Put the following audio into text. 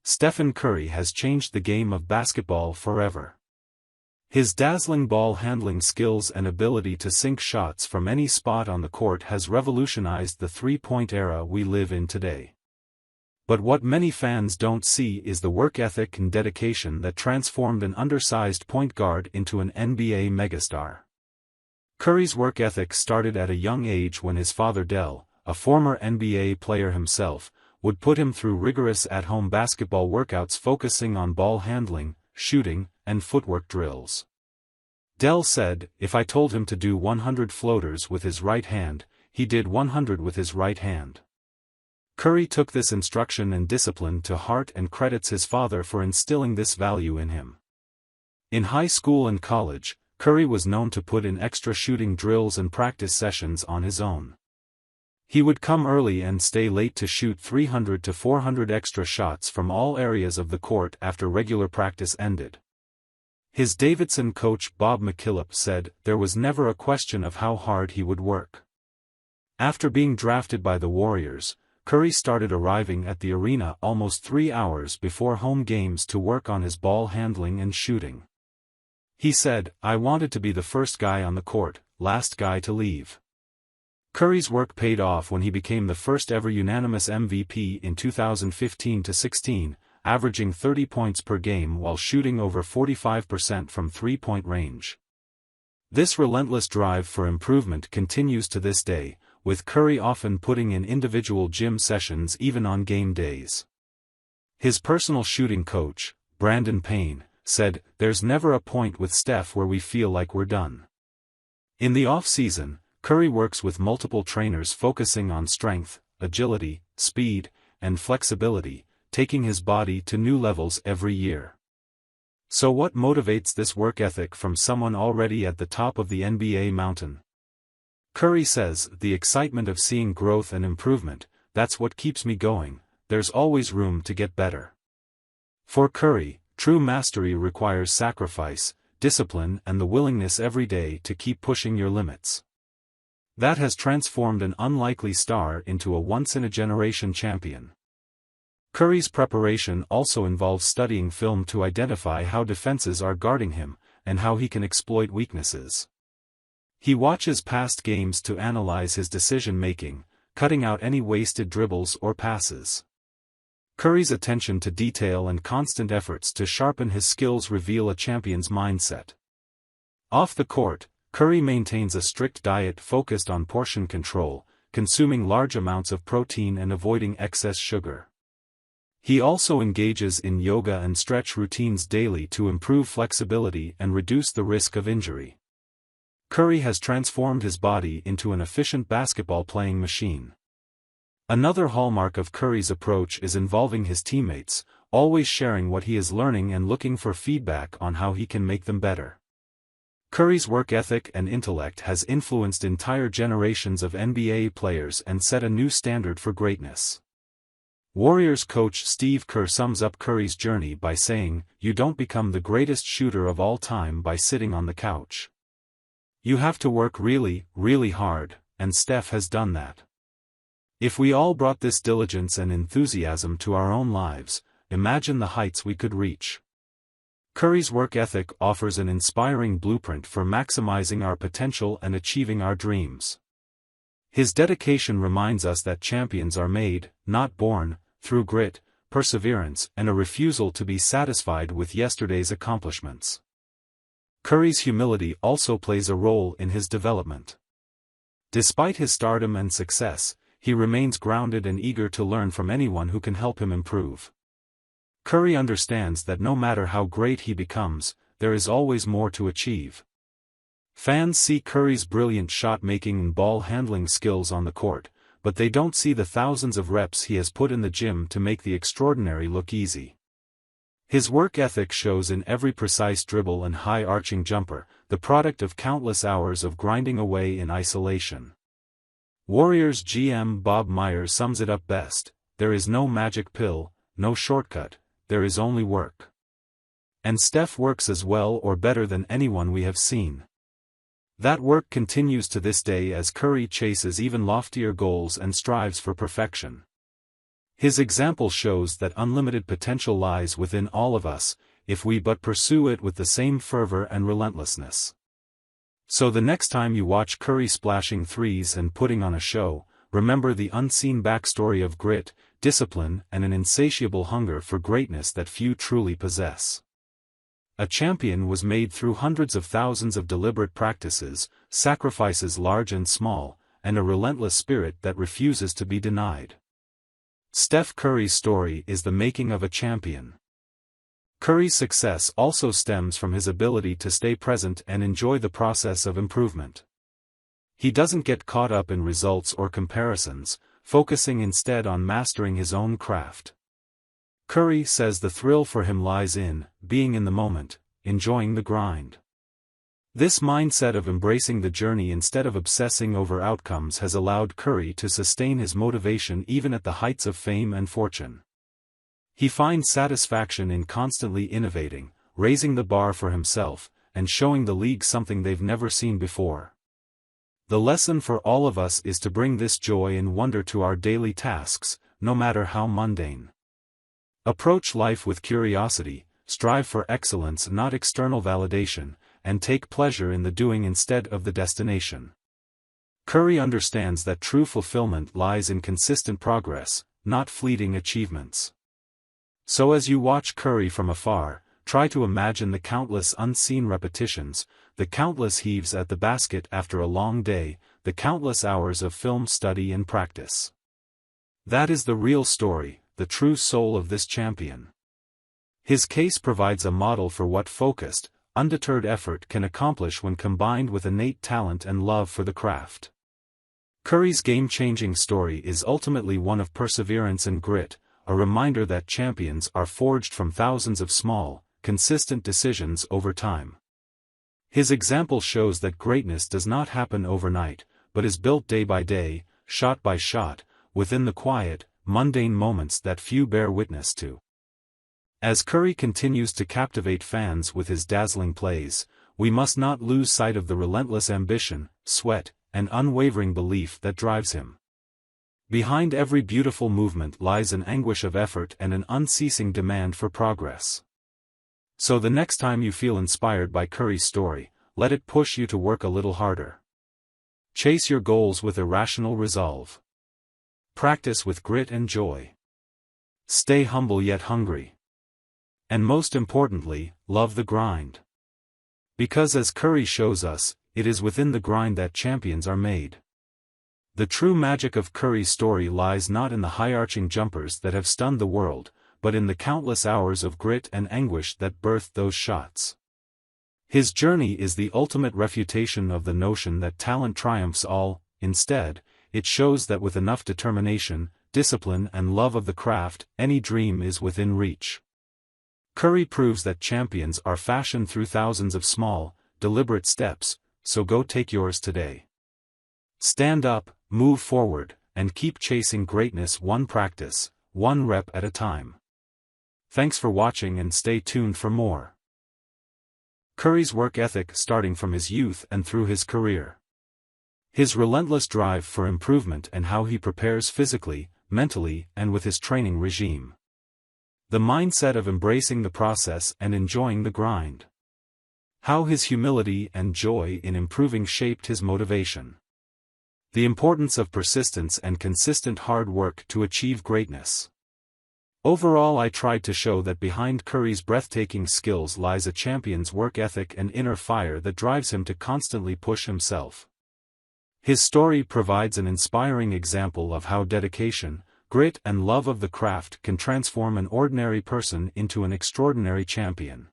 Stephen Curry has changed the game of basketball forever. His dazzling ball handling skills and ability to sink shots from any spot on the court has revolutionized the three-point era we live in today. But what many fans don't see is the work ethic and dedication that transformed an undersized point guard into an NBA megastar. Curry's work ethic started at a young age when his father Dell, a former NBA player himself, would put him through rigorous at-home basketball workouts focusing on ball handling, shooting, and footwork drills. Dell said, "If I told him to do 100 floaters with his right hand, he did 100 with his right hand." Curry took this instruction and discipline to heart and credits his father for instilling this value in him. In high school and college, Curry was known to put in extra shooting drills and practice sessions on his own. He would come early and stay late to shoot 300 to 400 extra shots from all areas of the court after regular practice ended. His Davidson coach Bob McKillop said there was never a question of how hard he would work. After being drafted by the Warriors, Curry started arriving at the arena almost 3 hours before home games to work on his ball handling and shooting. He said, "I wanted to be the first guy on the court, last guy to leave." Curry's work paid off when he became the first ever unanimous MVP in 2015-16, averaging 30 points per game while shooting over 45% from three-point range. This relentless drive for improvement continues to this day, with Curry often putting in individual gym sessions even on game days. His personal shooting coach, Brandon Payne, said, "There's never a point with Steph where we feel like we're done." In the off-season, Curry works with multiple trainers focusing on strength, agility, speed, and flexibility, taking his body to new levels every year. So what motivates this work ethic from someone already at the top of the NBA mountain? Curry says, "The excitement of seeing growth and improvement, that's what keeps me going. There's always room to get better." For Curry, true mastery requires sacrifice, discipline, and the willingness every day to keep pushing your limits. That has transformed an unlikely star into a once-in-a-generation champion. Curry's preparation also involves studying film to identify how defenses are guarding him, and how he can exploit weaknesses. He watches past games to analyze his decision-making, cutting out any wasted dribbles or passes. Curry's attention to detail and constant efforts to sharpen his skills reveal a champion's mindset. Off the court, Curry maintains a strict diet focused on portion control, consuming large amounts of protein and avoiding excess sugar. He also engages in yoga and stretch routines daily to improve flexibility and reduce the risk of injury. Curry has transformed his body into an efficient basketball-playing machine. Another hallmark of Curry's approach is involving his teammates, always sharing what he is learning and looking for feedback on how he can make them better. Curry's work ethic and intellect has influenced entire generations of NBA players and set a new standard for greatness. Warriors coach Steve Kerr sums up Curry's journey by saying, "You don't become the greatest shooter of all time by sitting on the couch. You have to work really, really hard, and Steph has done that." If we all brought this diligence and enthusiasm to our own lives, imagine the heights we could reach. Curry's work ethic offers an inspiring blueprint for maximizing our potential and achieving our dreams. His dedication reminds us that champions are made, not born, through grit, perseverance, and a refusal to be satisfied with yesterday's accomplishments. Curry's humility also plays a role in his development. Despite his stardom and success, he remains grounded and eager to learn from anyone who can help him improve. Curry understands that no matter how great he becomes, there is always more to achieve. Fans see Curry's brilliant shot-making and ball-handling skills on the court, but they don't see the thousands of reps he has put in the gym to make the extraordinary look easy. His work ethic shows in every precise dribble and high-arching jumper, the product of countless hours of grinding away in isolation. Warriors GM Bob Myers sums it up best: "There is no magic pill, no shortcut, there is only work." And Steph works as well or better than anyone we have seen. That work continues to this day as Curry chases even loftier goals and strives for perfection. His example shows that unlimited potential lies within all of us, if we but pursue it with the same fervor and relentlessness. So the next time you watch Curry splashing threes and putting on a show, remember the unseen backstory of grit, discipline, and an insatiable hunger for greatness that few truly possess. A champion was made through hundreds of thousands of deliberate practices, sacrifices large and small, and a relentless spirit that refuses to be denied. Steph Curry's story is the making of a champion. Curry's success also stems from his ability to stay present and enjoy the process of improvement. He doesn't get caught up in results or comparisons, focusing instead on mastering his own craft. Curry says the thrill for him lies in being in the moment, enjoying the grind. This mindset of embracing the journey instead of obsessing over outcomes has allowed Curry to sustain his motivation even at the heights of fame and fortune. He finds satisfaction in constantly innovating, raising the bar for himself, and showing the league something they've never seen before. The lesson for all of us is to bring this joy and wonder to our daily tasks, no matter how mundane. Approach life with curiosity, strive for excellence, not external validation, and take pleasure in the doing instead of the destination. Curry understands that true fulfillment lies in consistent progress, not fleeting achievements. So as you watch Curry from afar, try to imagine the countless unseen repetitions, the countless heaves at the basket after a long day, the countless hours of film study and practice. That is the real story, the true soul of this champion. His case provides a model for what focused, undeterred effort can accomplish when combined with innate talent and love for the craft. Curry's game-changing story is ultimately one of perseverance and grit, a reminder that champions are forged from thousands of small, consistent decisions over time. His example shows that greatness does not happen overnight, but is built day by day, shot by shot, within the quiet, mundane moments that few bear witness to. As Curry continues to captivate fans with his dazzling plays, we must not lose sight of the relentless ambition, sweat, and unwavering belief that drives him. Behind every beautiful movement lies an anguish of effort and an unceasing demand for progress. So the next time you feel inspired by Curry's story, let it push you to work a little harder. Chase your goals with irrational resolve. Practice with grit and joy. Stay humble yet hungry. And most importantly, love the grind. Because as Curry shows us, it is within the grind that champions are made. The true magic of Curry's story lies not in the high-arching jumpers that have stunned the world, but in the countless hours of grit and anguish that birthed those shots. His journey is the ultimate refutation of the notion that talent triumphs all. Instead, it shows that with enough determination, discipline and love of the craft, any dream is within reach. Curry proves that champions are fashioned through thousands of small, deliberate steps, so go take yours today. Stand up, move forward, and keep chasing greatness one practice, one rep at a time. Thanks for watching and stay tuned for more. Curry's work ethic starting from his youth and through his career. His relentless drive for improvement and how he prepares physically, mentally, and with his training regime. The mindset of embracing the process and enjoying the grind. How his humility and joy in improving shaped his motivation. The importance of persistence and consistent hard work to achieve greatness. Overall, I tried to show that behind Curry's breathtaking skills lies a champion's work ethic and inner fire that drives him to constantly push himself. His story provides an inspiring example of how dedication, grit and love of the craft can transform an ordinary person into an extraordinary champion.